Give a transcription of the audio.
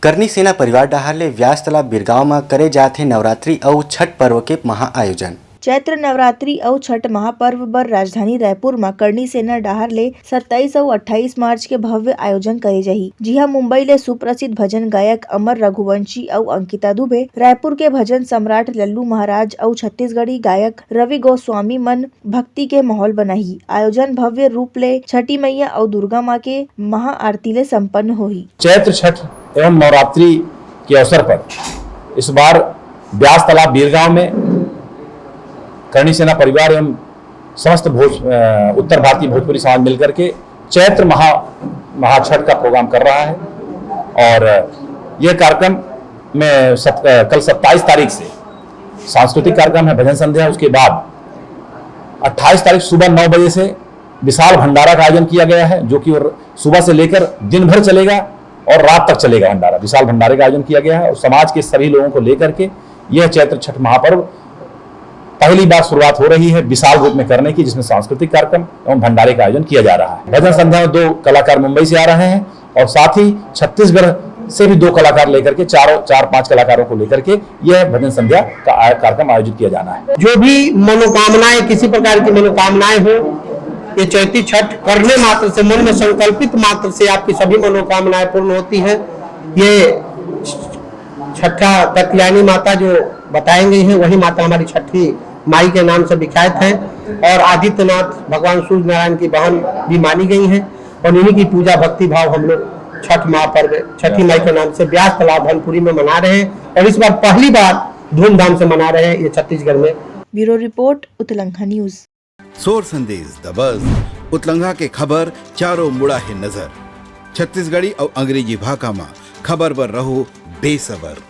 करनी सेना परिवार डहार ले व्यास तालाब बिरगांव में करे जाथे नवरात्रि और छठ पर्व के महाआयोजन। चैत्र नवरात्रि और छठ महापर्व पर राजधानी रायपुर में करनी सेना डहार ले 27 और 28 मार्च के भव्य आयोजन करे जाही। जी हाँ, मुंबई ले सुप्रसिद्ध भजन गायक अमर रघुवंशी और अंकिता दुबे, रायपुर के भजन सम्राट लल्लू महाराज और छत्तीसगढ़ी गायक रवि गोस्वामी मन भक्ति के माहौल बनाही। आयोजन भव्य रूप ले छठी मैया और दुर्गा माँ के महाआरती ले संपन्न होही। चैत्र छठ एवं नवरात्रि के अवसर पर इस बार व्यास तालाब बिरगांव में करनी सेना परिवार एवं समस्त उत्तर भारतीय भोजपुरी समाज मिलकर के चैत्र महाछठ का प्रोग्राम कर रहा है। और यह कार्यक्रम में कल 27 तारीख से सांस्कृतिक कार्यक्रम है, भजन संध्या। उसके बाद 28 तारीख सुबह 9 बजे से विशाल भंडारा का आयोजन किया गया है, जो कि सुबह से लेकर दिन भर चलेगा और रात तक चलेगा भंडारा। विशाल भंडारे का आयोजन किया गया है और समाज के सभी लोगों को लेकर के यह चैत्र छठ महापर्व पहली बार शुरुआत हो रही है विशाल रूप में करने की, जिसमें सांस्कृतिक कार्यक्रम एवं भंडारे का आयोजन किया जा रहा है। भजन संध्या में 2 कलाकार मुंबई से आ रहे हैं और साथ ही छत्तीसगढ़ से भी 2 कलाकार लेकर के 4-5 कलाकारों को लेकर के यह भजन संध्या का कार्यक्रम आयोजित किया जाना है। जो भी मनोकामनाएं, किसी प्रकार की मनोकामनाएं हो, ये चैती छठ करने मात्र से, मन में संकल्पित मात्र से आपकी सभी मनोकामनाएं पूर्ण होती हैं। ये छठा कत्यायनी माता जो बताई गई है, वही माता हमारी छठी माई के नाम से विख्यात है और आदित्यनाथ भगवान सूर्य नारायण की बहन भी मानी गई हैं। और इन्हीं की पूजा भक्ति भाव हम लोग छठ महापर्व छठी माई के नाम से व्यास तालाब भनपुरी में मना रहे हैं और इस बार पहली बार धूमधाम से मना रहे हैं ये छत्तीसगढ़ में। ब्यूरो रिपोर्ट, उत्तलंघा न्यूज। सोर संदेश द बज़, उत्तलंघा के खबर चारों मुड़ा है नजर। छत्तीसगढ़ी और अंग्रेजी भाषा में खबर पर रहो बेसबर।